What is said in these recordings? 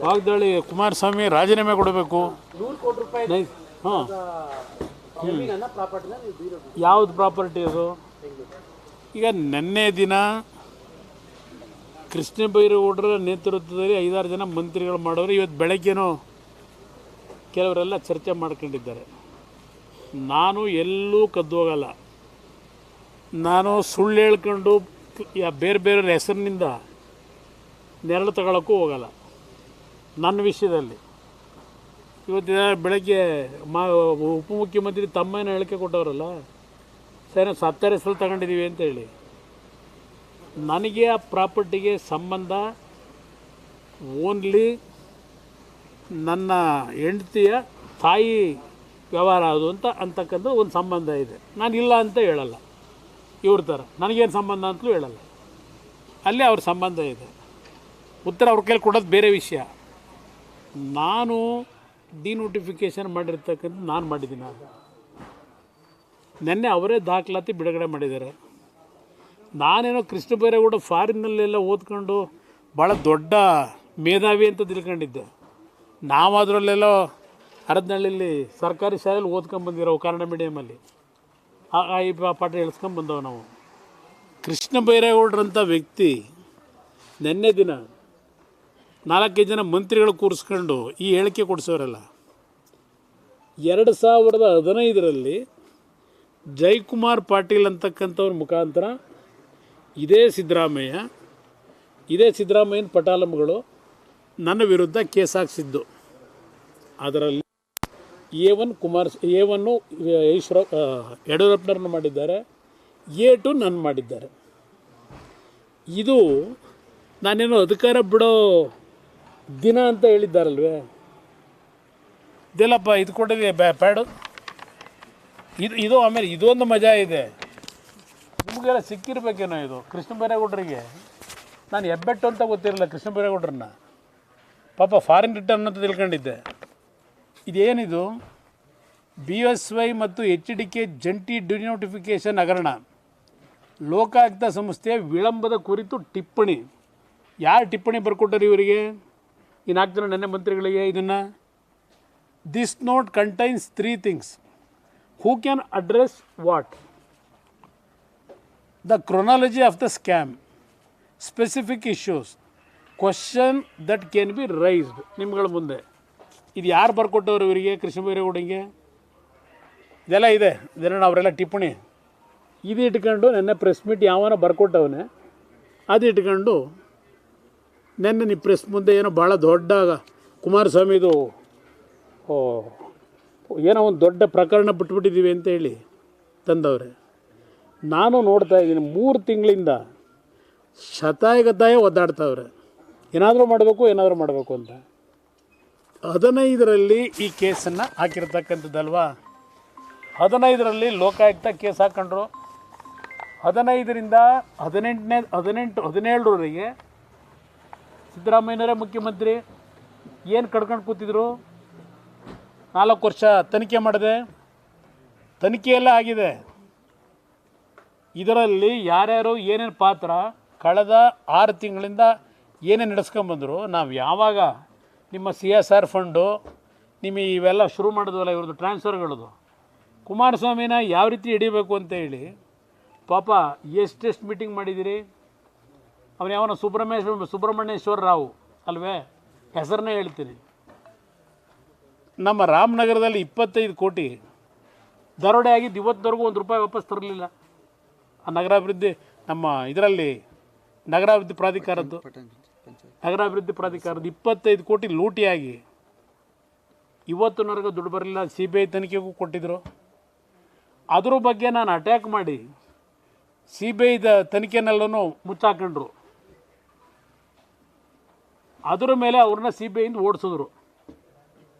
ವಾಗ್ದಾಳಿ ಕುಮಾರಸ್ವಾಮಿ ರಾಜೀನಾಮೆ ಕೊಡಬೇಕು. 100 ಕೋಟಿ ರೂಪಾಯಿ ಹಾಂ, ಪ್ರಾಪರ್ಟಿನ ಯಾವ್ದು ಪ್ರಾಪರ್ಟಿ ಅದು? ಈಗ ನಿನ್ನೆ ದಿನ ಕೃಷ್ಣ ಬೈರೇಗೌಡರ ನೇತೃತ್ವದಲ್ಲಿ 5-6 ಜನ ಮಂತ್ರಿಗಳು ಮಾಡೋರು ಇವತ್ತು ಬೆಳಗ್ಗೆನೂ ಕೆಲವರೆಲ್ಲ ಚರ್ಚೆ ಮಾಡ್ಕೊಂಡಿದ್ದಾರೆ. ನಾನು ಎಲ್ಲೂ ಕದ್ದು ಹೋಗಲ್ಲ. ನಾನು ಸುಳ್ಳು ಹೇಳ್ಕೊಂಡು ಬೇರೆ ಬೇರೆ ಹೆಸರಿನಿಂದ ನೆರಳು ತಗೊಳ್ಳೋಕ್ಕೂ ಹೋಗಲ್ಲ. ನನ್ನ ವಿಷಯದಲ್ಲಿ ಇವತ್ತಿನ ಬೆಳಗ್ಗೆ ಉಪಮುಖ್ಯಮಂತ್ರಿ ತಮ್ಮನ ಹೇಳಿಕೆ ಕೊಟ್ಟವರಲ್ಲ, ಸರ್ ಸತ್ತರ ಹೆಸರು ತಗೊಂಡಿದ್ದೀವಿ ಅಂತೇಳಿ. ನನಗೆ ಆ ಪ್ರಾಪರ್ಟಿಗೆ ಸಂಬಂಧ ಓನ್ಲಿ ನನ್ನ ಹೆಂಡತಿಯ ತಾಯಿ ವ್ಯವಹಾರ ಅದು ಅಂತಕ್ಕಂಥ ಒಂದು ಸಂಬಂಧ ಇದೆ. ನಾನು ಇಲ್ಲ ಅಂತ ಹೇಳಲ್ಲ. ಇವ್ರ ಥರ ನನಗೇನು ಸಂಬಂಧ ಅಂತಲೂ ಹೇಳಲ್ಲ. ಅಲ್ಲಿ ಅವ್ರ ಸಂಬಂಧ ಇದೆ. ಉತ್ತರ ಅವ್ರ ಕೈಲಿ ಕೊಡೋದು ಬೇರೆ ವಿಷಯ. ನಾನು ಡಿನೋಟಿಫಿಕೇಷನ್ ಮಾಡಿರ್ತಕ್ಕಂಥ ನಾನು ಮಾಡಿದ್ದೀನಿ. ಅದು ನೆನ್ನೆ ಅವರೇ ದಾಖಲಾತಿ ಬಿಡುಗಡೆ ಮಾಡಿದ್ದಾರೆ. ನಾನೇನೋ ಕೃಷ್ಣ ಬೈರೇಗೌಡ ಫಾರಿನ್ನಲ್ಲೆಲ್ಲ ಓದ್ಕೊಂಡು ಭಾಳ ದೊಡ್ಡ ಮೇಧಾವಿ ಅಂತ ತಿಳ್ಕೊಂಡಿದ್ದೆ. ನಾವು ಅದರಲ್ಲೆಲ್ಲೋ ಹರದನಹಳ್ಳಿಲಿ ಸರ್ಕಾರಿ ಶಾಲೆಯಲ್ಲಿ ಓದ್ಕೊಂಬಂದಿರೋ ಕನ್ನಡ ಮೀಡಿಯಮಲ್ಲಿ ಈ ಪಾಠ ಹೇಳ್ಸ್ಕೊಂಬಂದವು ನಾವು. ಕೃಷ್ಣ ಬೈರೇಗೌಡರಂಥ ವ್ಯಕ್ತಿ ನಿನ್ನೆ ದಿನ 4-5 ಜನ ಮಂತ್ರಿಗಳು ಕೂರಿಸ್ಕೊಂಡು ಈ ಹೇಳಿಕೆ ಕೊಡಿಸೋರಲ್ಲ. 2015ರಲ್ಲಿ ಜಯಕುಮಾರ್ ಪಾಟೀಲ್ ಅಂತಕ್ಕಂಥವ್ರ ಮುಖಾಂತರ ಇದೇ ಸಿದ್ದರಾಮಯ್ಯನ ಪಟಾಲಂಗಳು ನನ್ನ ವಿರುದ್ಧ ಕೇಸ್ ಹಾಕ್ಸಿದ್ದು. ಅದರಲ್ಲಿ A1 ಯಡಿಯೂರಪ್ಪನವ್ರನ್ನ ಮಾಡಿದ್ದಾರೆ, A2 ನನ್ನ ಮಾಡಿದ್ದಾರೆ. ಇದು ನಾನೇನೋ ಅಧಿಕಾರ ಬಿಡೋ ದಿನ ಅಂತ ಹೇಳಿದ್ದಾರಲ್ವೇ, ಇದೆಲ್ಲಪ್ಪ ಇದು ಕೊಟ್ಟಿದೆ ಪ್ಯಾಡು ಇದು ಆಮೇಲೆ ಇದೊಂದು ಮಜಾ ಇದೆ. ನಿಮಗೆಲ್ಲ ಸಿಕ್ಕಿರ್ಬೇಕೇನೋ ಇದು. ಕೃಷ್ಣ ಬೈರೇಗೌಡರಿಗೆ ನಾನು ಹೆಬ್ಬೆಟ್ಟು ಅಂತ ಗೊತ್ತಿರಲಿಲ್ಲ. ಕೃಷ್ಣ ಬೈರೇಗೌಡರನ್ನ ಪಾಪ ಫಾರಿನ್ ರಿಟರ್ನ್ ಅಂತ ತಿಳ್ಕೊಂಡಿದ್ದೆ. ಇದೇನಿದು? BSY ಮತ್ತು HDK ಜಂಟಿ ಡಿನೋಟಿಫಿಕೇಷನ್ ಹಗರಣ, ಲೋಕಾಯುಕ್ತ ಸಂಸ್ಥೆಯ ವಿಳಂಬದ ಕುರಿತು ಟಿಪ್ಪಣಿ. ಯಾರು ಟಿಪ್ಪಣಿ ಬರ್ಕೊಟ್ಟರು ಇವರಿಗೆ? ಈ 4 ಜನ ನೆನ್ನೆ ಮಂತ್ರಿಗಳಿಗೆ ಇದನ್ನು. This note contains 3 things. Who can address what, the chronology of the scam, specific issues, question that can be raised. ನಿಮ್ಗಳ ಮುಂದೆ ಇದು ಯಾರು ಬರ್ಕೊಟ್ಟವರು ಇವರಿಗೆ? ಕೃಷ್ಣ ಬೈರೇಗೌಡಂಗೆ ಇದೆಲ್ಲ ಇದೆ. ಇದನ್ನು ಅವರೆಲ್ಲ ಟಿಪ್ಪಣಿ ಇದು ಇಟ್ಕೊಂಡು ನೆನ್ನೆ ಪ್ರೆಸ್ ಮೀಟ್ ಯಾವನೋ ಬರ್ಕೊಟ್ಟವನೇ ಅದು ಇಟ್ಕೊಂಡು ನೆನ್ನೆ ನೀವು ಪ್ರೆಸ್ ಮುಂದೆ ಏನೋ ಭಾಳ ದೊಡ್ಡ ಕುಮಾರಸ್ವಾಮಿದು ಏನೋ ಒಂದು ದೊಡ್ಡ ಪ್ರಕರಣ ಬಿಟ್ಬಿಟ್ಟಿದ್ದೀವಿ ಅಂತೇಳಿ ತಂದವ್ರೆ. ನಾನು ನೋಡ್ತಾ ಇದ್ದೀನಿ 3 ತಿಂಗಳಿಂದ ಶತಾಯಗತಾಯ ಒದ್ದಾಡ್ತಾವ್ರೆ, ಏನಾದರೂ ಮಾಡಬೇಕು ಅಂತ. 15ರಲ್ಲಿ ಈ ಕೇಸನ್ನು ಹಾಕಿರ್ತಕ್ಕಂಥದ್ದಲ್ವಾ. 15ರಲ್ಲಿ ಲೋಕಾಯುಕ್ತ ಕೇಸ್ ಹಾಕ್ಕೊಂಡ್ರು. 15ರಿಂದ 17ರವರೆಗೆ ಸಿದ್ದರಾಮಯ್ಯನವರೇ ಮುಖ್ಯಮಂತ್ರಿ. ಏನು ಕಡ್ಕೊಂಡು ಕೂತಿದ್ರು? 4 ವರ್ಷ ತನಿಖೆ ಮಾಡಿದೆ, ತನಿಖೆಯೆಲ್ಲ ಆಗಿದೆ. ಇದರಲ್ಲಿ ಯಾರ್ಯಾರು ಏನೇನು ಪಾತ್ರ ಕಳೆದ 6 ತಿಂಗಳಿಂದ ಏನೇನು ನಡೆಸ್ಕೊಂಬಂದರು. ನಾವು ಯಾವಾಗ ನಿಮ್ಮ CSR ಫಂಡು ನಿಮಗೆ ಇವೆಲ್ಲ ಶುರು ಮಾಡಿದ್ವಲ್ಲ, ಇವ್ರದ್ದು ಟ್ರಾನ್ಸ್ಫರ್ಗಳದು, ಕುಮಾರಸ್ವಾಮಿನ ಯಾವ ರೀತಿ ಹಿಡಿಬೇಕು ಅಂತ ಹೇಳಿ ಪಾಪ ಎಷ್ಟೆಷ್ಟು ಮೀಟಿಂಗ್ ಮಾಡಿದ್ದೀರಿ. ಅವನು ಯಾವನ ಸುಬ್ರಹ್ಮಣ್ಯೇಶ್ವರ ರಾವ್ ಅಲ್ವೇ, ಹೆಸರನ್ನೇ ಹೇಳ್ತೀನಿ. ನಮ್ಮ ರಾಮನಗರದಲ್ಲಿ 25 ಕೋಟಿ ದರೋಡೆ ಆಗಿದ್ದು ಇವತ್ತವರೆಗೂ ₹1 ವಾಪಸ್ ತರಲಿಲ್ಲ. ಆ ನಗರಾಭಿವೃದ್ಧಿ ನಮ್ಮ ಇದರಲ್ಲಿ ನಗರಾಭಿವೃದ್ಧಿ ಪ್ರಾಧಿಕಾರದ್ದು 25 ಕೋಟಿ ಲೂಟಿಯಾಗಿ ಇವತ್ತಿನವರೆಗೂ ದುಡ್ಡು ಬರಲಿಲ್ಲ. CBI ತನಿಖೆಗೂ ಕೊಟ್ಟಿದ್ದರು. ಅದ್ರ ಬಗ್ಗೆ ನಾನು ಅಟ್ಯಾಕ್ ಮಾಡಿ CBI ತನಿಖೆನೆಲ್ಲೂ ಮುಚ್ಚಾಕೊಂಡ್ರು. ಅದರ ಮೇಲೆ ಅವ್ರನ್ನ CBIಯಿಂದ ಓಡಿಸಿದ್ರು.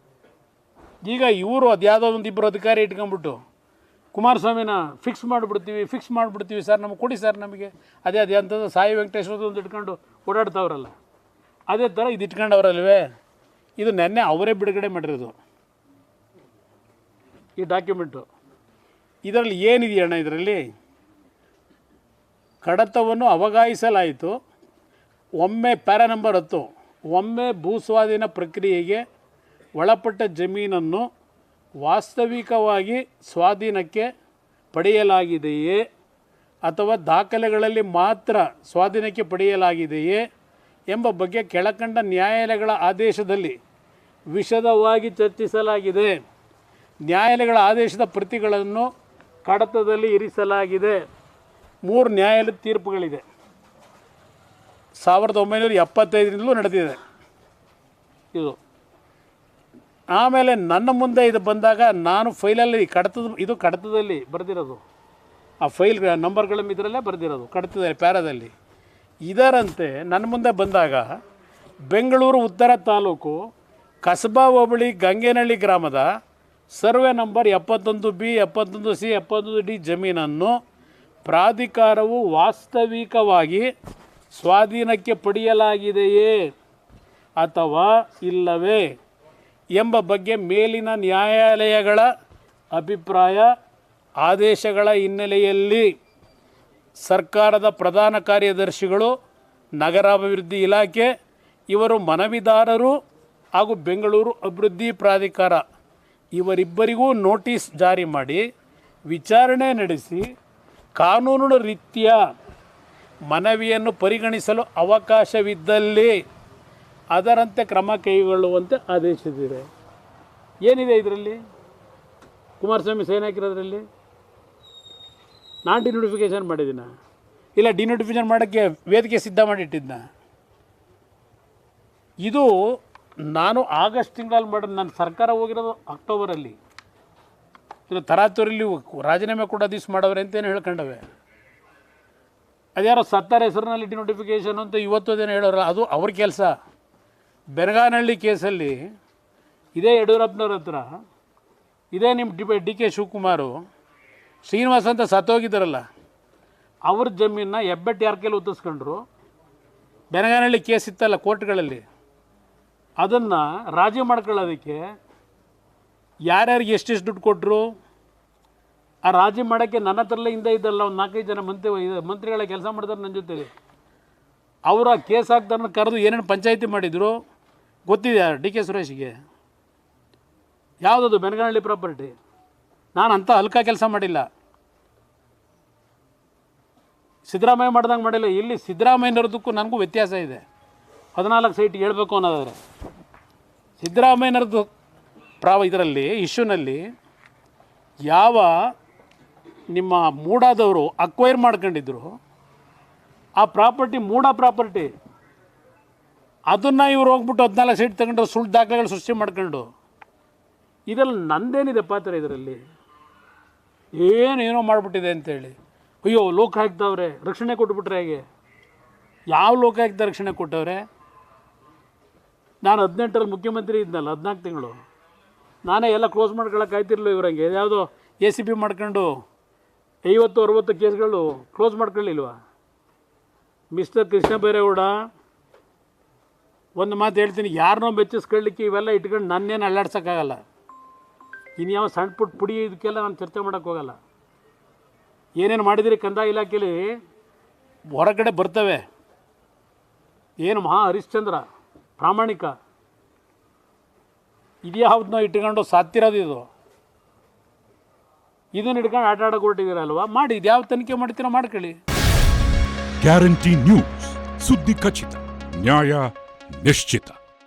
ಈಗ ಇವರು ಅದ್ಯಾವುದೋ ಒಂದು 2 ಅಧಿಕಾರಿ ಇಟ್ಕೊಂಡ್ಬಿಟ್ಟು ಕುಮಾರಸ್ವಾಮಿನ ಫಿಕ್ಸ್ ಮಾಡಿಬಿಡ್ತೀವಿ ಸರ್, ನಮಗೆ ಕೊಡಿ ಸರ್, ನಮಗೆ ಅದೇ ಅಂಥದ್ದು ಸಾಯಿ ವೆಂಕಟೇಶ್ವರ ಒಂದು ಇಟ್ಕೊಂಡು ಓಡಾಡ್ತಾವ್ರಲ್ಲ, ಅದೇ ಥರ ಇದು ಇಟ್ಕೊಂಡವ್ರಲ್ವೇ. ಇದು ನೆನ್ನೆ ಅವರೇ ಬಿಡುಗಡೆ ಮಾಡಿರೋದು ಈ ಡಾಕ್ಯುಮೆಂಟು. ಇದರಲ್ಲಿ ಏನಿದೆಯಣ್ಣ? ಇದರಲ್ಲಿ ಕಡತವನ್ನು ಅವಗಾಯಿಸಲಾಯಿತು. ಒಮ್ಮೆ ಪ್ಯಾರಾ ನಂಬರ್ 10 ಒಮ್ಮೆ ಭೂಸ್ವಾಧೀನ ಪ್ರಕ್ರಿಯೆಗೆ ಒಳಪಟ್ಟ ಜಮೀನನ್ನು ವಾಸ್ತವಿಕವಾಗಿ ಸ್ವಾಧೀನಕ್ಕೆ ಪಡೆಯಲಾಗಿದೆಯೇ ಅಥವಾ ದಾಖಲೆಗಳಲ್ಲಿ ಮಾತ್ರ ಸ್ವಾಧೀನಕ್ಕೆ ಪಡೆಯಲಾಗಿದೆಯೇ ಎಂಬ ಬಗ್ಗೆ ಕೆಳಕಂಡ ನ್ಯಾಯಾಲಯಗಳ ಆದೇಶದಲ್ಲಿ ವಿಶದವಾಗಿ ಚರ್ಚಿಸಲಾಗಿದೆ. ನ್ಯಾಯಾಲಯಗಳ ಆದೇಶದ ಪ್ರತಿಗಳನ್ನು ಕಡತದಲ್ಲಿ ಇರಿಸಲಾಗಿದೆ. 3 ನ್ಯಾಯಾಲಯದ ತೀರ್ಪುಗಳಿದೆ. 1975ರಿಂದಲೂ ನಡೆದಿದೆ ಇದು. ಆಮೇಲೆ ನನ್ನ ಮುಂದೆ ಇದು ಬಂದಾಗ ನಾನು ಫೈಲಲ್ಲಿ ಕಡತದಲ್ಲಿ ಬರೆದಿರೋದು, ಆ ಫೈಲ್ ನಂಬರ್ಗಳ ಇದರಲ್ಲೇ ಬರೆದಿರೋದು ಕಡತದಲ್ಲಿ ಪ್ಯಾರಾದಲ್ಲಿ. ಇದರಂತೆ ನನ್ನ ಮುಂದೆ ಬಂದಾಗ ಬೆಂಗಳೂರು ಉತ್ತರ ತಾಲೂಕು ಕಸಬಾ ಹೋಬಳಿ ಗಂಗೇನಹಳ್ಳಿ ಗ್ರಾಮದ survey number 71B, 71C, 71D ಜಮೀನನ್ನು ಪ್ರಾಧಿಕಾರವು ವಾಸ್ತವಿಕವಾಗಿ ಸ್ವಾಧೀನಕ್ಕೆ ಪಡೆಯಲಾಗಿದೆಯೇ ಅಥವಾ ಇಲ್ಲವೇ ಎಂಬ ಬಗ್ಗೆ ಮೇಲಿನ ನ್ಯಾಯಾಲಯಗಳ ಅಭಿಪ್ರಾಯ ಆದೇಶಗಳ ಹಿನ್ನೆಲೆಯಲ್ಲಿ ಸರ್ಕಾರದ ಪ್ರಧಾನ ಕಾರ್ಯದರ್ಶಿಗಳು, ನಗರಾಭಿವೃದ್ಧಿ ಇಲಾಖೆ ಇವರು ಮನವಿದಾರರು ಹಾಗೂ ಬೆಂಗಳೂರು ಅಭಿವೃದ್ಧಿ ಪ್ರಾಧಿಕಾರ ಇವರಿಬ್ಬರಿಗೂ ನೋಟಿಸ್ ಜಾರಿ ಮಾಡಿ ವಿಚಾರಣೆ ನಡೆಸಿ ಕಾನೂನು ರೀತ್ಯ ಮನವಿಯನ್ನು ಪರಿಗಣಿಸಲು ಅವಕಾಶವಿದ್ದಲ್ಲಿ ಅದರಂತೆ ಕ್ರಮ ಕೈಗೊಳ್ಳುವಂತೆ ಆದೇಶಿಸಿದೆ. ಏನಿದೆ ಇದರಲ್ಲಿ? ಕುಮಾರಸ್ವಾಮಿ ಸೈನ್ ಹಾಕಿರೋದ್ರಲ್ಲಿ ನಾನು ಡಿನೋಟಿಫಿಕೇಷನ್ ಮಾಡಿದ್ದೀನ ಇಲ್ಲ ಡಿನೋಟಿಫಿಕೇಷನ್ ಮಾಡೋಕ್ಕೆ ವೇದಿಕೆ ಸಿದ್ಧ ಮಾಡಿಟ್ಟಿದ್ನ? ಇದು ನಾನು ಆಗಸ್ಟ್ ತಿಂಗಳಲ್ಲಿ ಮಾಡೋದು. ನನ್ನ ಸರ್ಕಾರ ಹೋಗಿರೋದು ಅಕ್ಟೋಬರಲ್ಲಿ. ಇದು ತರಾತುರಿಲಿ ರಾಜೀನಾಮೆ ಕೂಡ ದಿವ್ಸ ಮಾಡವ್ರೆ ಅಂತೇನು ಹೇಳ್ಕೊಂಡವೆ. ಅದ್ಯಾರೋ ಸತ್ತರ ಹೆಸರಿನಲ್ಲಿ ಡಿನೋಟಿಫಿಕೇಷನ್ ಅಂತ ಇವತ್ತದೇನು ಹೇಳೋರು, ಅದು ಅವ್ರ ಕೆಲಸ. ಬೆನಗಾನಹಳ್ಳಿ ಕೇಸಲ್ಲಿ ಇದೇ ಯಡಿಯೂರಪ್ಪನವ್ರ ಹತ್ರ ಇದೇ ನಿಮ್ಮ ಡಿ ಕೆ ಶಿವಕುಮಾರು ಶ್ರೀನಿವಾಸ ಅಂತ ಸತ್ತೋಗಿದ್ದಾರಲ್ಲ, ಅವ್ರ ಜಮೀನನ್ನ ಹೆಬ್ಬೆಟ್ಟು ಯಾರ ಕೈಲಿ ಒತ್ತಿಸ್ಕೊಂಡ್ರು. ಬೆನಗಾನಹಳ್ಳಿ ಕೇಸ್ ಇತ್ತಲ್ಲ ಕೋರ್ಟ್ಗಳಲ್ಲಿ, ಅದನ್ನು ರಾಜಿ ಮಾಡ್ಕೊಳ್ಳೋದಕ್ಕೆ ಯಾರ್ಯಾರಿಗೆ ಎಷ್ಟೆಷ್ಟು ದುಡ್ಡು ಕೊಟ್ಟರು. ಆ ರಾಜಿ ಮಾಡೋಕ್ಕೆ ನನ್ನ ಹತ್ರಲ್ಲೇ ಹಿಂದೆ ಇದ್ದಲ್ಲ ಒಂದು 4-5 ಜನ ಮಂತ್ರಿಗಳ ಕೆಲಸ ಮಾಡಿದಾರೆ ನನ್ನ ಜೊತೆಗೆ. ಅವರ ಕೇಸ್ ಹಾಕ್ದಾರನ್ನ ಕರೆದು ಏನೇನು ಪಂಚಾಯಿತಿ ಮಾಡಿದರು ಗೊತ್ತಿದೆ ಡಿ ಕೆ ಸುರೇಶ್ಗೆ. ಯಾವುದದು ಬೆನಗನಹಳ್ಳಿ ಪ್ರಾಪರ್ಟಿ. ನಾನು ಅಂಥ ಹಲ್ಕ ಕೆಲಸ ಮಾಡಿಲ್ಲ, ಸಿದ್ದರಾಮಯ್ಯ ಮಾಡ್ದಂಗೆ ಮಾಡಿಲ್ಲ. ಇಲ್ಲಿ ಸಿದ್ದರಾಮಯ್ಯನವ್ರದಕ್ಕೂ ನನಗೂ ವ್ಯತ್ಯಾಸ ಇದೆ. 14 ಸೈಟ್ ಹೇಳ್ಬೇಕು ಅನ್ನೋದಾದರೆ ಸಿದ್ದರಾಮಯ್ಯನವ್ರದ್ದು ಇದರಲ್ಲಿ ಇಶ್ಯೂನಲ್ಲಿ ಯಾವ ನಿಮ್ಮ ಮೂಡಾದವರು ಅಕ್ವೈರ್ ಮಾಡ್ಕೊಂಡಿದ್ರು ಆ ಪ್ರಾಪರ್ಟಿ ಮೂಡ ಪ್ರಾಪರ್ಟಿ, ಅದನ್ನು ಇವ್ರು ಹೋಗ್ಬಿಟ್ಟು 14 ಸೈಟ್ ತಗೊಂಡು ಸುಳ್ಳು ದಾಖಲೆಗಳು ಸೃಷ್ಟಿ ಮಾಡ್ಕೊಂಡು, ಇದರಲ್ಲಿ ನಂದೇನಿದೆ ಪಾತ್ರ? ಇದರಲ್ಲಿ ಏನೇನೋ ಮಾಡಿಬಿಟ್ಟಿದೆ ಅಂತೇಳಿ ಅಯ್ಯೋ ಲೋಕಾಯುಕ್ತವ್ರೆ ರಕ್ಷಣೆ ಕೊಟ್ಬಿಟ್ರೆ ಹೇಗೆ? ಯಾವ ಲೋಕಾಯುಕ್ತ ರಕ್ಷಣೆ ಕೊಟ್ಟವ್ರೆ? ನಾನು 18ರಲ್ಲಿ ಮುಖ್ಯಮಂತ್ರಿ ಇದ್ನಲ್ಲ, 14 ತಿಂಗಳು ನಾನೇ ಎಲ್ಲ ಕ್ಲೋಸ್ ಮಾಡ್ಕೊಳಕ್ಕೆ ಆಯ್ತಿರ್ಲಿಲ್ಲ. ಇವ್ರಂಗೆ ಯಾವುದೋ ACB ಮಾಡ್ಕೊಂಡು 50-60 ಕೇಸ್ಗಳು ಕ್ಲೋಸ್ ಮಾಡ್ಕೊಳ್ಳಿಲ್ವ? ಮಿಸ್ಟರ್ ಕೃಷ್ಣ ಬೈರೇಗೌಡ, ಒಂದು ಮಾತು ಹೇಳ್ತೀನಿ, ಯಾರನ್ನೋ ಬೆಚ್ಚಿಸ್ಕೊಳ್ಳಿಕ್ಕೆ ಇವೆಲ್ಲ ಇಟ್ಕೊಂಡು ನನ್ನೇನು ಅಲ್ಲಾಡ್ಸೋಕ್ಕಾಗಲ್ಲ. ಇನ್ಯಾವ ಸಣ್ಣ ಪುಟ್ಟ ಪುಡಿ ಇದಕ್ಕೆಲ್ಲ ನಾನು ಚರ್ಚೆ ಮಾಡೋಕ್ಕೆ ಹೋಗಲ್ಲ. ಏನೇನು ಮಾಡಿದಿರಿ ಕಂದಾಯ ಇಲಾಖೆಯಲ್ಲಿ ಹೊರಗಡೆ ಬರ್ತವೆ. ಏನು ಮಹಾ ಹರಿಶ್ಚಂದ್ರ ಪ್ರಾಮಾಣಿಕ, ಇದ್ಯಾವುದನ್ನೋ ಇಟ್ಕೊಂಡು ಸಾತ್ತಿರೋದು ಇದು. ಇದನ್ನು ಹಿಡ್ಕೊಂಡು ಆಟ ಆಡೋಕೆ ಹೊರಟಿದ್ದೀರಲ್ವ, ಮಾಡಿ. ಇದು ಯಾವ ತನಿಖೆ ಮಾಡ್ತೀರೋ ಮಾಡ್ಕೊಳ್ಳಿ. ಗ್ಯಾರಂಟಿ ನ್ಯೂಸ್, ಸುದ್ದಿ ಖಚಿತ, ನ್ಯಾಯ ನಿಶ್ಚಿತ.